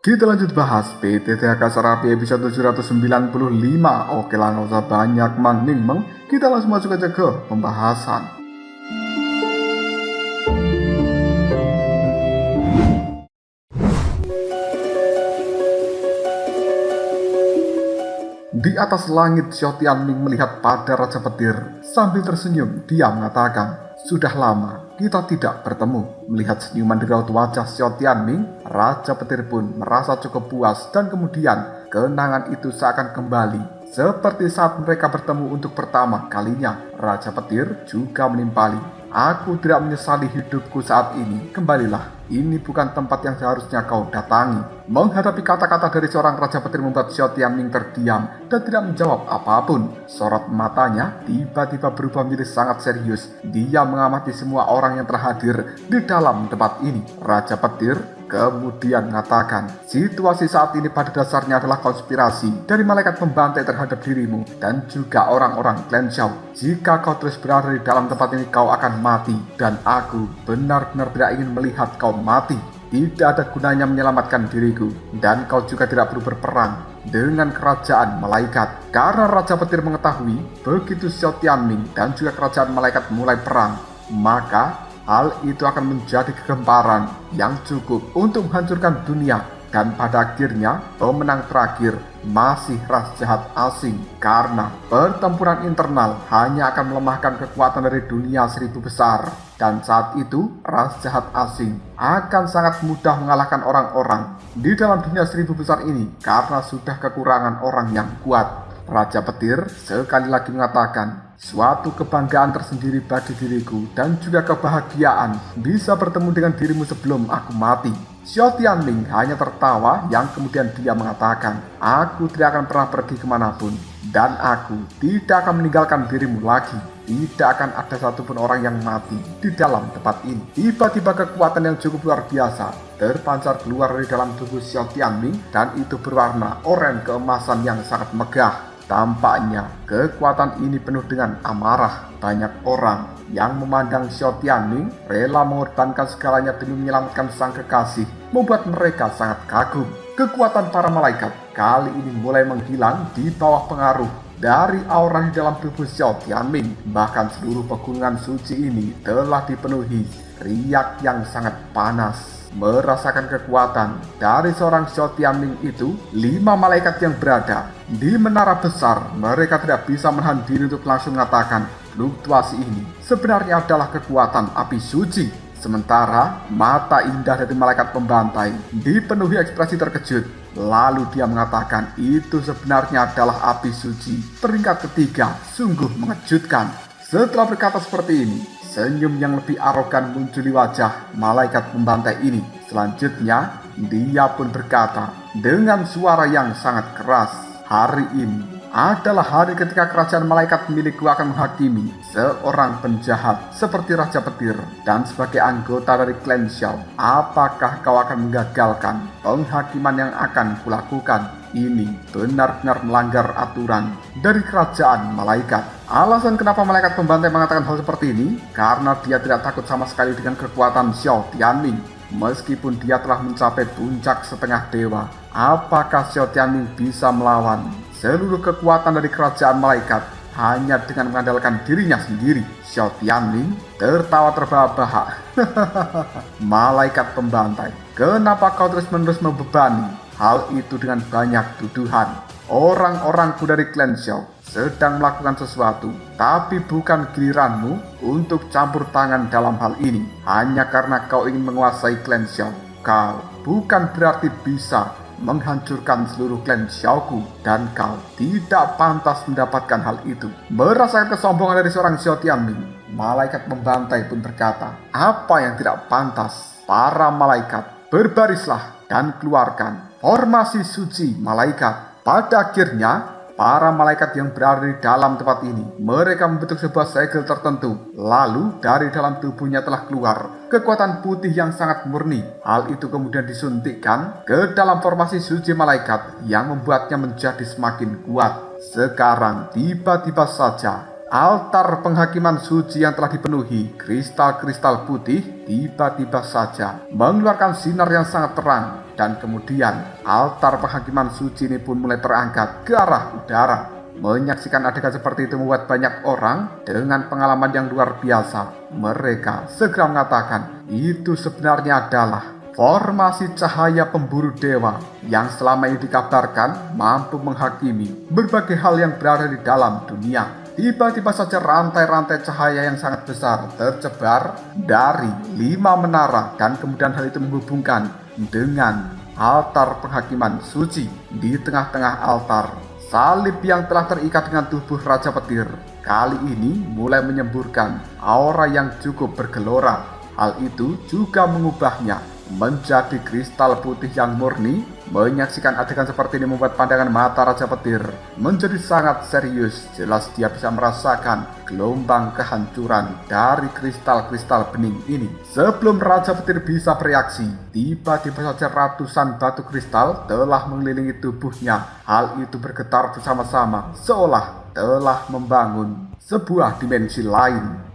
Kita lanjut bahas PTTHK Serapi episode 795. Oke lah, nggak usah banyak meng. Kita langsung masuk aja ke pembahasan. Di atas langit, Xiao Tianming melihat pada Raja Petir. Sambil tersenyum, dia mengatakan, "Sudah lama kita tidak bertemu." Melihat senyuman di raut wajah Xiao Tianming, Raja Petir pun merasa cukup puas dan kemudian kenangan itu seakan kembali. Seperti saat mereka bertemu untuk pertama kalinya, Raja Petir juga menimpali. "Aku tidak menyesali hidupku saat ini. Kembalilah. Ini bukan tempat yang seharusnya kau datangi." Menghadapi kata-kata dari seorang Raja Petir membuat Xiao Tianming terdiam dan tidak menjawab apapun. Sorot matanya tiba-tiba berubah menjadi sangat serius. Dia mengamati semua orang yang terhadir di dalam tempat ini. Raja Petir kemudian mengatakan, "Situasi saat ini pada dasarnya adalah konspirasi dari malaikat pembantai terhadap dirimu dan juga orang-orang klan Xiao. Jika kau terus berada di dalam tempat ini, kau akan mati. Dan aku benar-benar tidak ingin melihat kau mati. Tidak ada gunanya menyelamatkan diriku. Dan kau juga tidak perlu berperang dengan kerajaan malaikat." Karena Raja Petir mengetahui begitu Xiao Tianming dan juga kerajaan malaikat mulai perang, maka hal itu akan menjadi kegemparan yang cukup untuk menghancurkan dunia. Dan pada akhirnya pemenang terakhir masih ras jahat asing, karena pertempuran internal hanya akan melemahkan kekuatan dari dunia seribu besar. Dan saat itu ras jahat asing akan sangat mudah mengalahkan orang-orang di dalam dunia seribu besar ini karena sudah kekurangan orang yang kuat. Raja Petir sekali lagi mengatakan, "Suatu kebanggaan tersendiri bagi diriku dan juga kebahagiaan bisa bertemu dengan dirimu sebelum aku mati." Xiao Tianming hanya tertawa yang kemudian dia mengatakan, "Aku tidak akan pernah pergi kemanapun dan aku tidak akan meninggalkan dirimu lagi. Tidak akan ada satupun orang yang mati di dalam tempat ini." Tiba-tiba kekuatan yang cukup luar biasa terpancar keluar dari dalam tubuh Xiao Tianming dan itu berwarna oranye keemasan yang sangat megah. Tampaknya kekuatan ini penuh dengan amarah. Banyak orang yang memandang Xiao Tianming rela mengorbankan segalanya demi menyelamatkan sang kekasih membuat mereka sangat kagum. Kekuatan para malaikat kali ini mulai menghilang di bawah pengaruh dari aura di dalam tubuh Xiao Tianming. Bahkan seluruh pegunungan suci ini telah dipenuhi riak yang sangat panas. Merasakan kekuatan dari seorang Xiao Tianming itu, 5 malaikat yang berada di menara besar, mereka tidak bisa menahan diri untuk langsung mengatakan, fluktuasi ini sebenarnya adalah kekuatan api suci. Sementara mata indah dari malaikat pembantai dipenuhi ekspresi terkejut. Lalu dia mengatakan itu sebenarnya adalah api suci. Peringkat ketiga sungguh mengejutkan. Setelah berkata seperti ini, senyum yang lebih arogan muncul di wajah malaikat pembantai ini. Selanjutnya, dia pun berkata dengan suara yang sangat keras, "Hari ini adalah hari ketika kerajaan malaikat milikku akan menghakimi seorang penjahat seperti Raja Petir dan sebagai anggota dari klan Xiao. Apakah kau akan menggagalkan penghakiman yang akan kulakukan? Ini benar-benar melanggar aturan dari kerajaan malaikat." Alasan kenapa malaikat pembantai mengatakan hal seperti ini, karena dia tidak takut sama sekali dengan kekuatan Xiao Tianming. Meskipun dia telah mencapai puncak setengah dewa, apakah Xiao Tianming bisa melawan seluruh kekuatan dari kerajaan malaikat hanya dengan mengandalkan dirinya sendiri? Xiao Tianming tertawa terbahak-bahak. "Malaikat pembantai, kenapa kau terus-menerus membebani hal itu dengan banyak tuduhan? Orang-orangku dari klan Xiao sedang melakukan sesuatu, tapi bukan giliranmu untuk campur tangan dalam hal ini. Hanya karena kau ingin menguasai klan Xiao, kau bukan berarti bisa menghancurkan seluruh klan Xiaoku, dan kau tidak pantas mendapatkan hal itu." Merasakan kesombongan dari seorang Xiao Tianming, malaikat pembantai pun berkata, "Apa yang tidak pantas? Para malaikat, berbarislah dan keluarkan formasi suci malaikat." Pada akhirnya, para malaikat yang berada di dalam tempat ini, mereka membentuk sebuah segel tertentu. Lalu dari dalam tubuhnya telah keluar kekuatan putih yang sangat murni. Hal itu kemudian disuntikkan ke dalam formasi suci malaikat yang membuatnya menjadi semakin kuat. Sekarang tiba-tiba saja altar penghakiman suci yang telah dipenuhi kristal-kristal putih tiba-tiba saja mengeluarkan sinar yang sangat terang dan kemudian altar penghakiman suci ini pun mulai terangkat ke arah udara. Menyaksikan adegan seperti itu membuat banyak orang dengan pengalaman yang luar biasa. Mereka segera mengatakan itu sebenarnya adalah formasi cahaya pemburu dewa yang selama ini dikabarkan mampu menghakimi berbagai hal yang berada di dalam dunia. Tiba-tiba saja rantai-rantai cahaya yang sangat besar tersebar dari 5 menara dan kemudian hal itu menghubungkan dengan altar penghakiman suci. Di tengah-tengah altar, salib yang telah terikat dengan tubuh Raja Petir kali ini mulai menyemburkan aura yang cukup bergelora. Hal itu juga mengubahnya menjadi kristal putih yang murni. Menyaksikan adegan seperti ini membuat pandangan mata Raja Petir menjadi sangat serius. Jelas dia bisa merasakan gelombang kehancuran dari kristal-kristal bening ini. Sebelum Raja Petir bisa bereaksi, tiba-tiba saja ratusan batu kristal telah mengelilingi tubuhnya. Hal itu bergetar bersama-sama seolah telah membangun sebuah dimensi lain.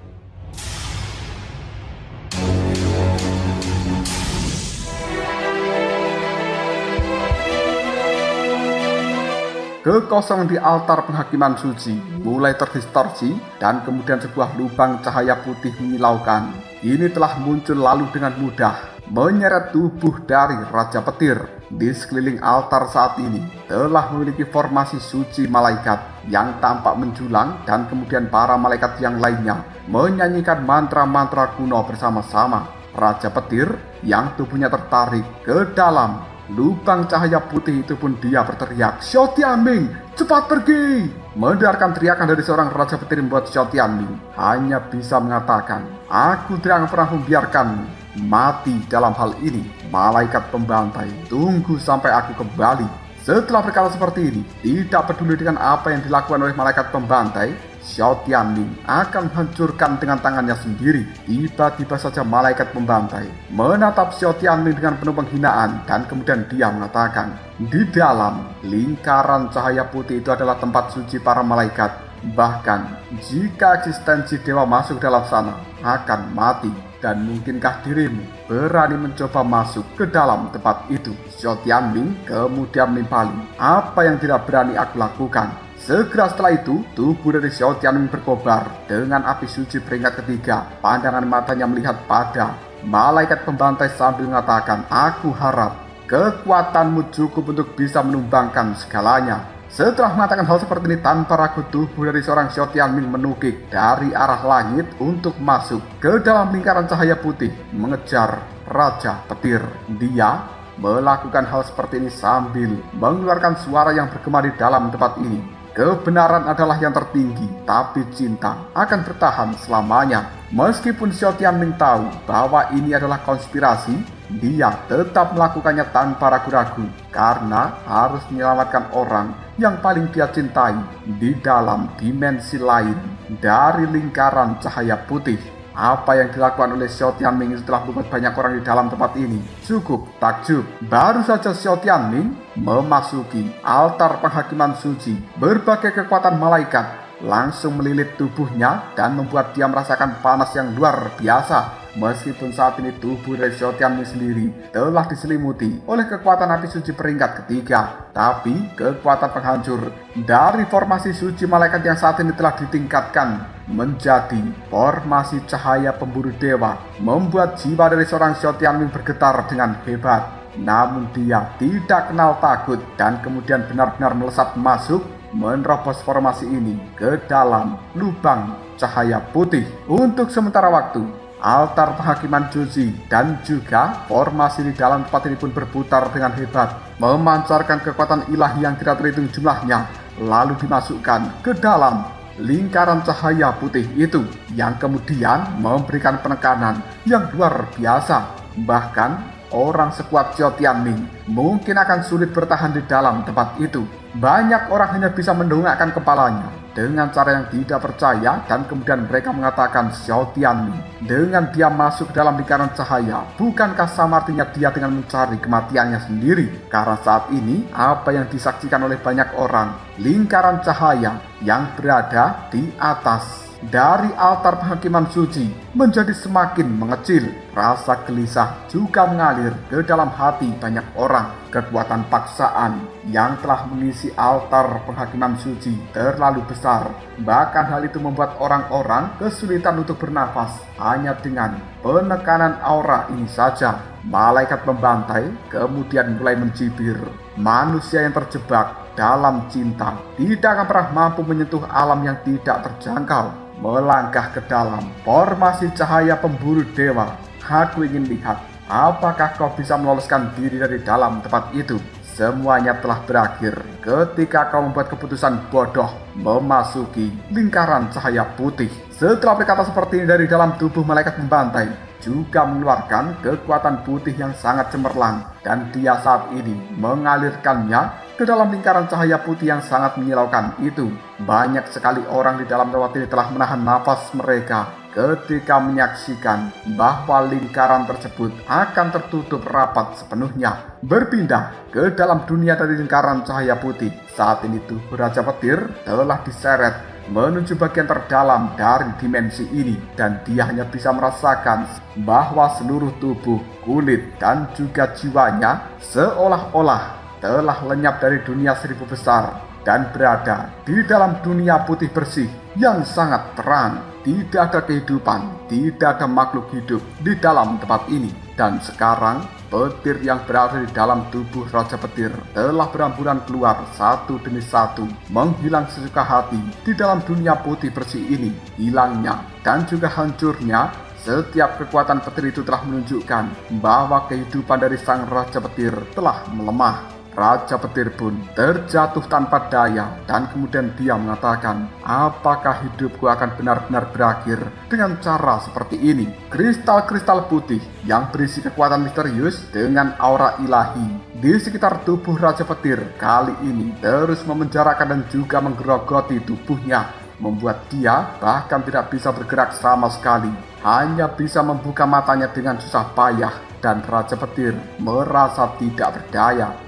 Kekosongan di altar penghakiman suci mulai terdistorsi dan kemudian sebuah lubang cahaya putih menyilaukan. Ini telah muncul lalu dengan mudah menyeret tubuh dari Raja Petir. Di sekeliling altar saat ini telah memiliki formasi suci malaikat yang tampak menjulang dan kemudian para malaikat yang lainnya menyanyikan mantra-mantra kuno bersama-sama. Raja Petir yang tubuhnya tertarik ke dalam lubang cahaya putih itu pun dia berteriak, "Xiao Tianming, cepat pergi!" Mendengarkan teriakan dari seorang Raja Petir membuat Xiao Tianming hanya bisa mengatakan, "Aku tidak akan pernah membiarkanmu mati dalam hal ini. Malaikat pembantai, tunggu sampai aku kembali." Setelah berkata seperti ini, tidak peduli dengan apa yang dilakukan oleh malaikat pembantai, Xiao Tianming akan menghancurkan dengan tangannya sendiri. Tiba-tiba saja malaikat pembantai menatap Xiao Tianming dengan penuh penghinaan dan kemudian dia mengatakan, "Di dalam lingkaran cahaya putih itu adalah tempat suci para malaikat. Bahkan jika eksistensi dewa masuk dalam sana akan mati. Dan mungkinkah dirimu berani mencoba masuk ke dalam tempat itu?" Xiao Tianming kemudian menimpali, "Apa yang tidak berani aku lakukan?" Segera setelah itu, tubuh dari Xiao Tianming berkobar dengan api suci peringkat ketiga. Pandangan matanya melihat pada malaikat pembantai sambil mengatakan, "Aku harap kekuatanmu cukup untuk bisa menumbangkan segalanya." Setelah mengatakan hal seperti ini tanpa ragu, tubuh dari seorang Xiao Tianming menukik dari arah langit untuk masuk ke dalam lingkaran cahaya putih mengejar Raja Petir. Dia melakukan hal seperti ini sambil mengeluarkan suara yang bergema di dalam tempat ini. Kebenaran adalah yang tertinggi, tapi cinta akan bertahan selamanya. Meskipun Xiao Tianming tahu bahwa ini adalah konspirasi, dia tetap melakukannya tanpa ragu-ragu karena harus menyelamatkan orang yang paling dia cintai di dalam dimensi lain dari lingkaran cahaya putih. Apa yang dilakukan oleh Xiao Tianming setelah membuat banyak orang di dalam tempat ini cukup takjub. Baru saja Xiao Tianming memasuki altar penghakiman suci, berbagai kekuatan malaikat langsung melilit tubuhnya dan membuat dia merasakan panas yang luar biasa. Meskipun saat ini tubuh dari Xiao Tianming sendiri telah diselimuti oleh kekuatan api suci peringkat ketiga, tapi kekuatan penghancur dari formasi suci malaikat yang saat ini telah ditingkatkan menjadi formasi cahaya pemburu dewa membuat jiwa dari seorang Xiao Tianming bergetar dengan hebat. Namun dia tidak kenal takut dan kemudian benar-benar melesat masuk menerobos formasi ini ke dalam lubang cahaya putih. Untuk sementara waktu, altar penghakiman suci dan juga formasi di dalam tempat ini pun berputar dengan hebat, memancarkan kekuatan ilahi yang tidak terhitung jumlahnya, lalu dimasukkan ke dalam lingkaran cahaya putih itu, yang kemudian memberikan penekanan yang luar biasa. Bahkan orang sekuat Xiao Tianming mungkin akan sulit bertahan di dalam tempat itu. Banyak orang hanya bisa mendongakkan kepalanya dengan cara yang tidak percaya, dan kemudian mereka mengatakan, "Xiao Tianming, dengan dia masuk dalam lingkaran cahaya, bukankah sama artinya dia dengan mencari kematiannya sendiri?" Karena saat ini apa yang disaksikan oleh banyak orang, lingkaran cahaya yang berada di atas dari altar penghakiman suci menjadi semakin mengecil. Rasa gelisah juga mengalir ke dalam hati banyak orang. Kekuatan paksaan yang telah mengisi altar penghakiman suci terlalu besar. Bahkan hal itu membuat orang-orang kesulitan untuk bernafas. Hanya dengan penekanan aura ini saja, malaikat pembantai kemudian mulai mencibir. Manusia yang terjebak dalam cinta tidak akan pernah mampu menyentuh alam yang tidak terjangkau. Melangkah ke dalam formasi cahaya pemburu dewa, aku ingin lihat apakah kau bisa meloloskan diri dari dalam tempat itu. Semuanya telah berakhir ketika kau membuat keputusan bodoh memasuki lingkaran cahaya putih. Setelah berkata seperti ini, dari dalam tubuh malaikat pembantai juga mengeluarkan kekuatan putih yang sangat cemerlang, dan dia saat ini mengalirkannya ke dalam lingkaran cahaya putih yang sangat menyilaukan itu. Banyak sekali orang di dalam tempat ini telah menahan nafas mereka ketika menyaksikan bahwa lingkaran tersebut akan tertutup rapat sepenuhnya, berpindah ke dalam dunia dari lingkaran cahaya putih. Saat ini tubuh Raja Petir telah diseret menuju bagian terdalam dari dimensi ini, dan dia hanya bisa merasakan bahwa seluruh tubuh, kulit, dan juga jiwanya seolah-olah telah lenyap dari dunia seribu besar dan berada di dalam dunia putih bersih yang sangat terang. Tidak ada kehidupan, tidak ada makhluk hidup di dalam tempat ini. Dan sekarang petir yang berada di dalam tubuh Raja Petir telah berambulan keluar satu demi satu, menghilang sesuka hati di dalam dunia putih bersih ini. Hilangnya dan juga hancurnya setiap kekuatan petir itu telah menunjukkan bahwa kehidupan dari sang Raja Petir telah melemah. Raja Petir pun terjatuh tanpa daya, dan kemudian dia mengatakan, apakah hidupku akan benar-benar berakhir dengan cara seperti ini? Kristal-kristal putih yang berisi kekuatan misterius dengan aura ilahi di sekitar tubuh Raja Petir kali ini terus memenjarakan dan juga menggerogoti tubuhnya, membuat dia bahkan tidak bisa bergerak sama sekali, hanya bisa membuka matanya dengan susah payah, dan Raja Petir merasa tidak berdaya.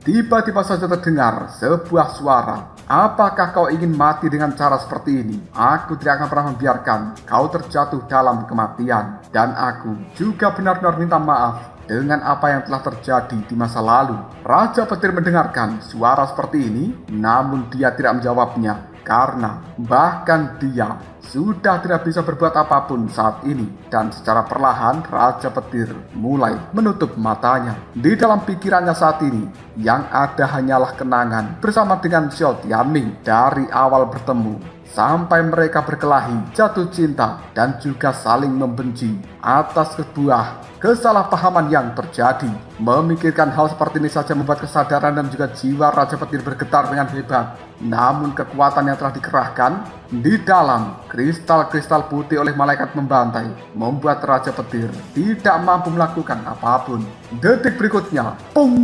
Tiba-tiba saja terdengar sebuah suara. Apakah kau ingin mati dengan cara seperti ini? Aku tidak akan pernah membiarkan kau terjatuh dalam kematian. Dan aku juga benar-benar minta maaf dengan apa yang telah terjadi di masa lalu. Raja Petir mendengarkan suara seperti ini, namun dia tidak menjawabnya. Karena bahkan dia sudah tidak bisa berbuat apapun saat ini. Dan secara perlahan Raja Petir mulai menutup matanya. Di dalam pikirannya saat ini yang ada hanyalah kenangan bersama dengan Xiao Tianming dari awal bertemu sampai mereka berkelahi, jatuh cinta, dan juga saling membenci atas sebuah kesalahpahaman yang terjadi. Memikirkan hal seperti ini saja membuat kesadaran dan juga jiwa Raja Petir bergetar dengan hebat. Namun kekuatan yang telah dikerahkan di dalam kristal-kristal putih oleh malaikat membantai membuat Raja Petir tidak mampu melakukan apapun. Detik berikutnya, pung!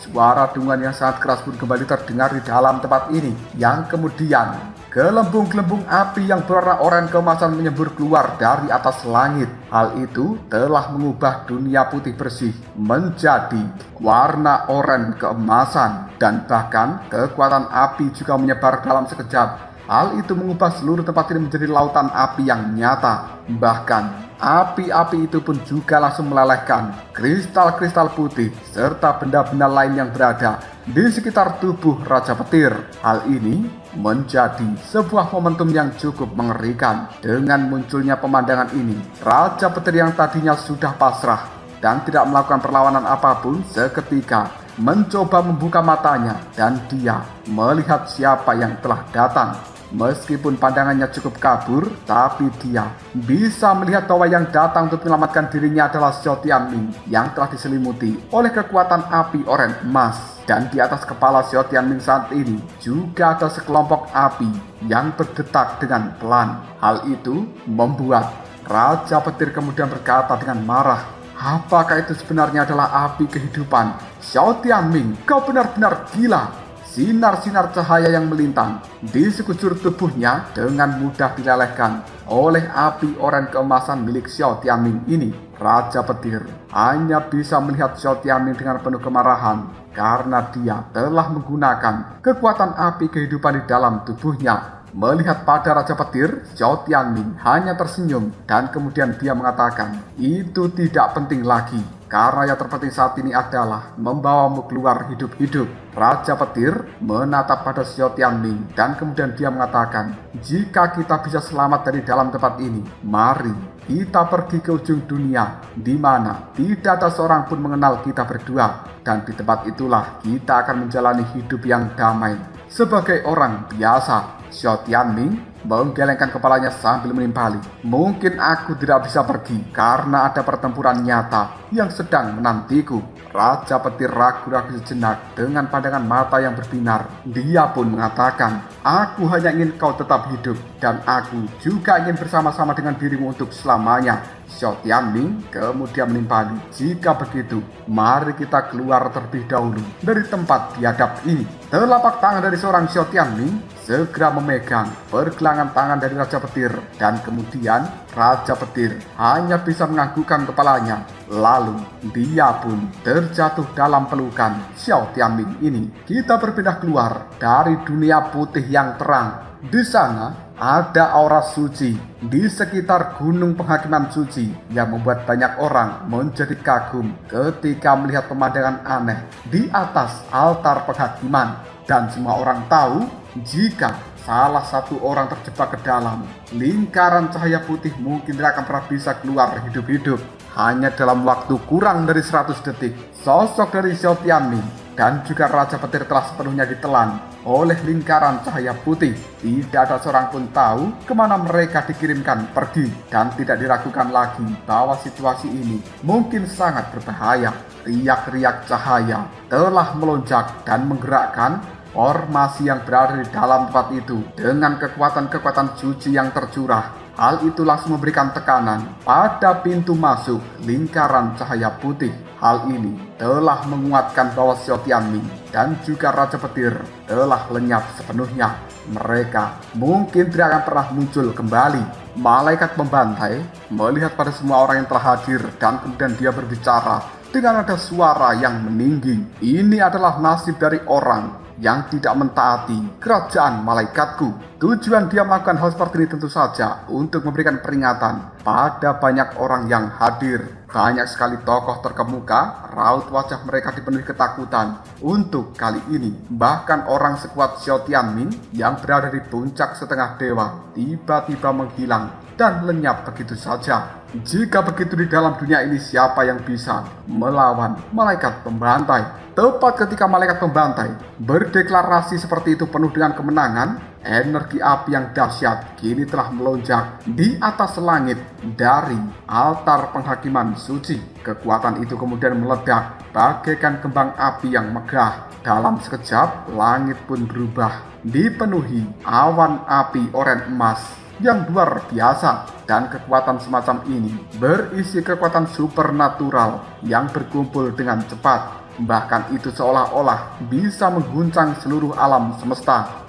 Suara dengungan yang sangat keras pun kembali terdengar di dalam tempat ini, yang kemudian gelembung-gelembung api yang berwarna oranye keemasan menyembur keluar dari atas langit. Hal itu telah mengubah dunia putih bersih menjadi warna oranye keemasan, dan bahkan kekuatan api juga menyebar dalam sekejap. Hal itu mengubah seluruh tempat ini menjadi lautan api yang nyata. Bahkan api-api itu pun juga langsung melelehkan kristal-kristal putih serta benda-benda lain yang berada di sekitar tubuh Raja Petir. Hal ini menjadi sebuah momentum yang cukup mengerikan. Dengan munculnya pemandangan ini, Raja Petir yang tadinya sudah pasrah dan tidak melakukan perlawanan apapun seketika mencoba membuka matanya, dan dia melihat siapa yang telah datang. Meskipun pandangannya cukup kabur, tapi dia bisa melihat bahwa yang datang untuk menyelamatkan dirinya adalah Xiao Tianming yang telah diselimuti oleh kekuatan api oranye emas. Dan di atas kepala Xiao Tianming saat ini juga ada sekelompok api yang berdetak dengan pelan. Hal itu membuat Raja Petir kemudian berkata dengan marah, apakah itu sebenarnya adalah api kehidupan? Xiao Tianming, kau benar-benar gila. Sinar-sinar cahaya yang melintang di sekujur tubuhnya dengan mudah dilelehkan oleh api oranye keemasan milik Xiao Tianming ini. Raja Petir hanya bisa melihat Xiao Tianming dengan penuh kemarahan karena dia telah menggunakan kekuatan api kehidupan di dalam tubuhnya. Melihat pada Raja Petir, Xiao Tianming hanya tersenyum dan kemudian dia mengatakan, "Itu tidak penting lagi, karena yang terpenting saat ini adalah membawamu keluar hidup-hidup." Raja Petir menatap pada Xiao Tianming dan kemudian dia mengatakan, "Jika kita bisa selamat dari dalam tempat ini, mari kita pergi ke ujung dunia di mana tidak ada seorang pun mengenal kita berdua, dan di tempat itulah kita akan menjalani hidup yang damai sebagai orang biasa." Xiao Tianming menggelengkan kepalanya sambil menimpali. "Mungkin aku tidak bisa pergi karena ada pertempuran nyata yang sedang menantiku." Raja Petir ragu-ragu sejenak dengan pandangan mata yang berbinar. Dia pun mengatakan, "Aku hanya ingin kau tetap hidup dan aku juga ingin bersama-sama dengan dirimu untuk selamanya." Xiao Tianming kemudian menimpali, "Jika begitu, mari kita keluar terlebih dahulu dari tempat biadab ini." Telapak tangan dari seorang Xiao Tianming segera memegang pergelangan tangan dari Raja Petir dan kemudian Raja Petir hanya bisa menganggukkan kepalanya. Lalu dia pun terjatuh dalam pelukan Xiao Tianming ini. Kita berpindah keluar dari dunia putih yang terang. Di sana ada aura suci di sekitar gunung penghakiman suci yang membuat banyak orang menjadi kagum ketika melihat pemandangan aneh di atas altar penghakiman. Dan semua orang tahu jika salah satu orang terjebak ke dalam lingkaran cahaya putih mungkin tidak akan pernah bisa keluar hidup-hidup. Hanya dalam waktu kurang dari 100 detik, sosok dari Xiao Tianming dan juga Raja Petir telah sepenuhnya ditelan oleh lingkaran cahaya putih. Tidak ada seorang pun tahu kemana mereka dikirimkan pergi, dan tidak diragukan lagi bahwa situasi ini mungkin sangat berbahaya. Riak-riak cahaya telah melonjak dan menggerakkan formasi yang berada di dalam tempat itu dengan kekuatan-kekuatan suci yang tercurah. Hal itu langsung memberikan tekanan pada pintu masuk lingkaran cahaya putih. Hal ini telah menguatkan bahwa Xiao Tianming dan juga Raja Petir telah lenyap sepenuhnya. Mereka mungkin tidak akan pernah muncul kembali. Malaikat pembantai melihat pada semua orang yang telah hadir dan kemudian dia berbicara dengan ada suara yang meninggi. "Ini adalah nasib dari orang yang tidak mentaati kerajaan malaikatku." Tujuan dia melakukan hal seperti ini tentu saja untuk memberikan peringatan pada banyak orang yang hadir. Banyak sekali tokoh terkemuka, raut wajah mereka dipenuhi ketakutan. Untuk kali ini, bahkan orang sekuat Xiao Tianming yang berada di puncak setengah dewa tiba-tiba menghilang dan lenyap begitu saja. Jika begitu di dalam dunia ini, siapa yang bisa melawan malaikat pembantai? Tepat ketika malaikat pembantai berdeklarasi seperti itu penuh dengan kemenangan, energi api yang dahsyat kini telah melonjak di atas langit dari altar penghakiman suci. Kekuatan itu kemudian meledak bagaikan kembang api yang megah. Dalam sekejap, langit pun berubah, dipenuhi awan api oranye emas yang luar biasa. Dan kekuatan semacam ini berisi kekuatan supernatural yang berkumpul dengan cepat. Bahkan itu seolah-olah bisa mengguncang seluruh alam semesta.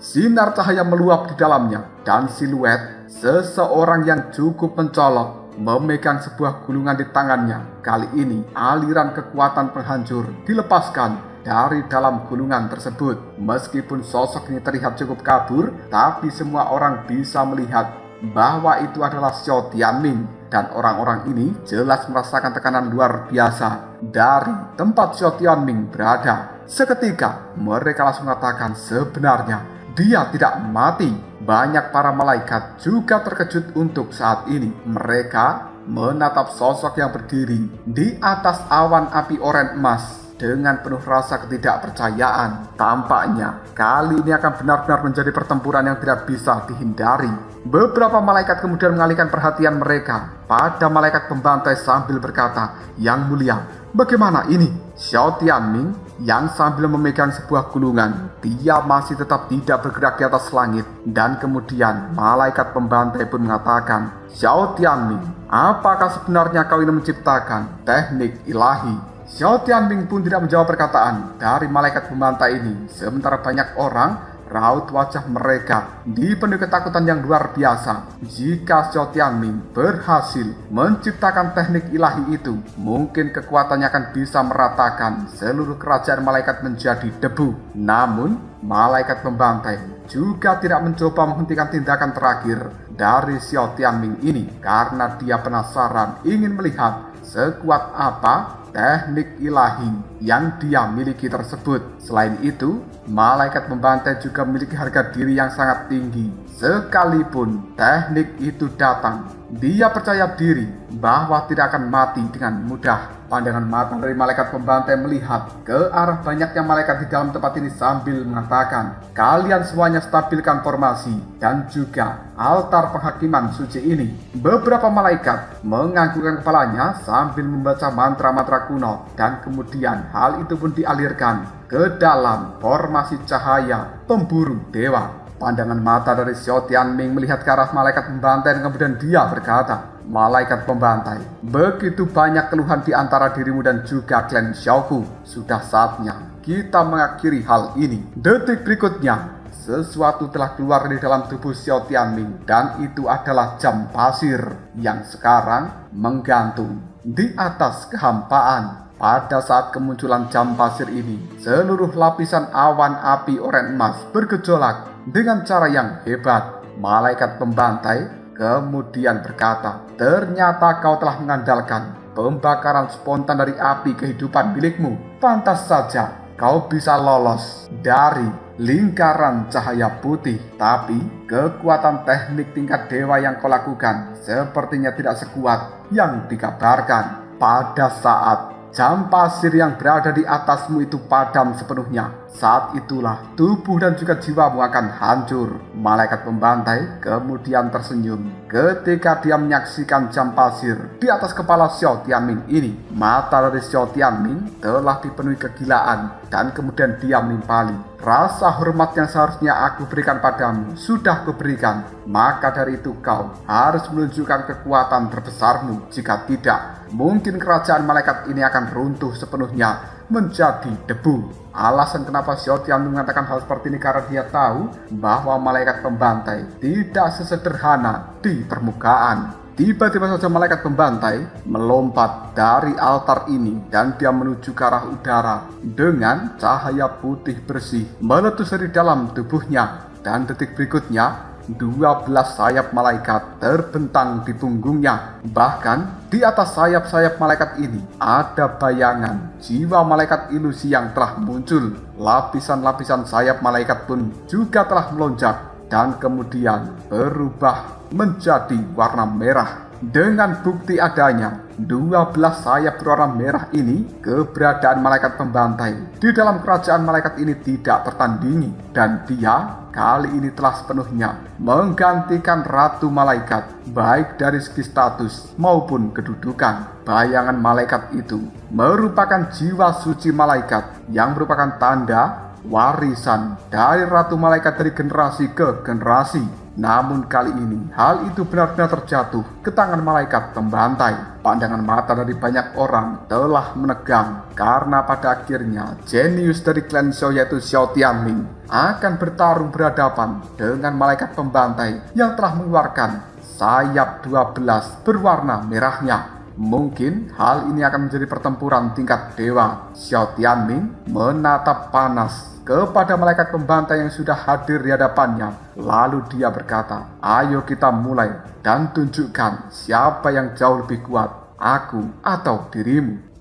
Sinar cahaya meluap di dalamnya dan siluet seseorang yang cukup mencolok memegang sebuah gulungan di tangannya. Kali ini aliran kekuatan penghancur dilepaskan dari dalam gulungan tersebut. Meskipun sosok ini terlihat cukup kabur, tapi semua orang bisa melihat bahwa itu adalah Xiao Tianming. Dan orang-orang ini jelas merasakan tekanan luar biasa dari tempat Xiao Tianming berada. Seketika mereka langsung mengatakan sebenarnya dia tidak mati. Banyak para malaikat juga terkejut untuk saat ini. Mereka menatap sosok yang berdiri di atas awan api oranye emas dengan penuh rasa ketidakpercayaan. Tampaknya kali ini akan benar-benar menjadi pertempuran yang tidak bisa dihindari. Beberapa malaikat kemudian mengalihkan perhatian mereka pada malaikat pembantai sambil berkata, "Yang mulia, bagaimana ini?" Xiao Tianming yang sambil memegang sebuah gulungan, dia masih tetap tidak bergerak di atas langit. Dan kemudian malaikat pembantai pun mengatakan, "Xiao Tianming, apakah sebenarnya kau ini menciptakan teknik ilahi?" Xiao Tianming pun tidak menjawab perkataan dari malaikat pembantai ini. Sementara banyak orang raut wajah mereka dipenuhi ketakutan yang luar biasa. Jika Xiao Tianming berhasil menciptakan teknik ilahi itu, mungkin kekuatannya akan bisa meratakan seluruh kerajaan malaikat menjadi debu. Namun, malaikat pembantai juga tidak mencoba menghentikan tindakan terakhir dari Xiao Tianming ini karena dia penasaran ingin melihat sekuat apa teknik ilahi yang dia miliki tersebut. Selain itu, malaikat pembantai juga memiliki harga diri yang sangat tinggi. Sekalipun teknik itu datang, dia percaya diri bahwa tidak akan mati dengan mudah. Pandangan mata dari malaikat pembantai melihat ke arah banyaknya malaikat di dalam tempat ini sambil mengatakan, "Kalian semuanya stabilkan formasi dan juga altar penghakiman suci ini." Beberapa malaikat menganggukkan kepalanya sambil membaca mantra-mantra kuno, dan kemudian hal itu pun dialirkan ke dalam formasi cahaya pemburu dewa. Pandangan mata dari Xiao Tianming melihat ke arah malaikat pembantai dan kemudian dia berkata, "Malaikat pembantai, begitu banyak keluhan di antara dirimu dan juga klan Xiaoku. Sudah saatnya kita mengakhiri hal ini." Detik berikutnya, sesuatu telah keluar dari dalam tubuh Xiao Tianming, dan itu adalah jam pasir yang sekarang menggantung di atas kehampaan. Pada saat kemunculan jam pasir ini, seluruh lapisan awan api oranye emas bergejolak dengan cara yang hebat. Malaikat pembantai kemudian berkata, "Ternyata kau telah mengandalkan pembakaran spontan dari api kehidupan milikmu. Pantas saja kau bisa lolos dari lingkaran cahaya putih. Tapi kekuatan teknik tingkat dewa yang kau lakukan sepertinya tidak sekuat yang dikabarkan." Pada saat jam pasir yang berada di atasmu itu padam sepenuhnya, saat itulah tubuh dan juga jiwamu akan hancur. Malaikat pembantai kemudian tersenyum ketika dia menyaksikan jam pasir di atas kepala Xiao Tianming ini. Mata dari Xiao Tianming telah dipenuhi kegilaan dan kemudian dia menimpali, "Rasa hormat yang seharusnya aku berikan padamu sudah kuberikan. Maka dari itu kau harus menunjukkan kekuatan terbesarmu. Jika tidak, mungkin kerajaan malaikat ini akan runtuh sepenuhnya menjadi debu." Alasan kenapa Xiao Tianming mengatakan hal seperti ini karena dia tahu bahwa malaikat pembantai tidak sesederhana di permukaan. Tiba-tiba saja malaikat pembantai melompat dari altar ini dan dia menuju ke arah udara dengan cahaya putih bersih meletus dari dalam tubuhnya, dan detik berikutnya 12 sayap malaikat terbentang di punggungnya. Bahkan di atas sayap-sayap malaikat ini ada bayangan jiwa malaikat ilusi yang telah muncul. Lapisan-lapisan sayap malaikat pun juga telah melonjak dan kemudian berubah menjadi warna merah. Dengan bukti adanya 12 sayap berwarna merah ini, keberadaan malaikat pembantai di dalam kerajaan malaikat ini tidak tertandingi, dan dia kali ini telah sepenuhnya menggantikan ratu malaikat, baik dari segi status maupun kedudukan. Bayangan malaikat itu merupakan jiwa suci malaikat yang merupakan tanda warisan dari ratu malaikat dari generasi ke generasi. Namun kali ini hal itu benar-benar terjatuh ke tangan malaikat pembantai. Pandangan mata dari banyak orang telah menegang karena pada akhirnya jenius dari klan Xiao yaitu Xiao Tianming akan bertarung berhadapan dengan malaikat pembantai yang telah mengeluarkan sayap 12 berwarna merahnya. Mungkin hal ini akan menjadi pertempuran tingkat dewa. Xiao Tianming menatap panas kepada malaikat pembantai yang sudah hadir di hadapannya. Lalu dia berkata, "Ayo kita mulai dan tunjukkan siapa yang jauh lebih kuat, aku atau dirimu."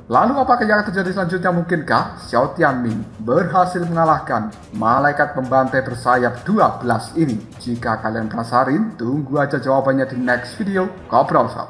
Lalu apakah yang akan terjadi selanjutnya? Mungkinkah Xiao Tianming berhasil mengalahkan malaikat pembantai bersayap 12 ini? Jika kalian penasaran, tunggu aja jawabannya di next video. Ngobrol sob.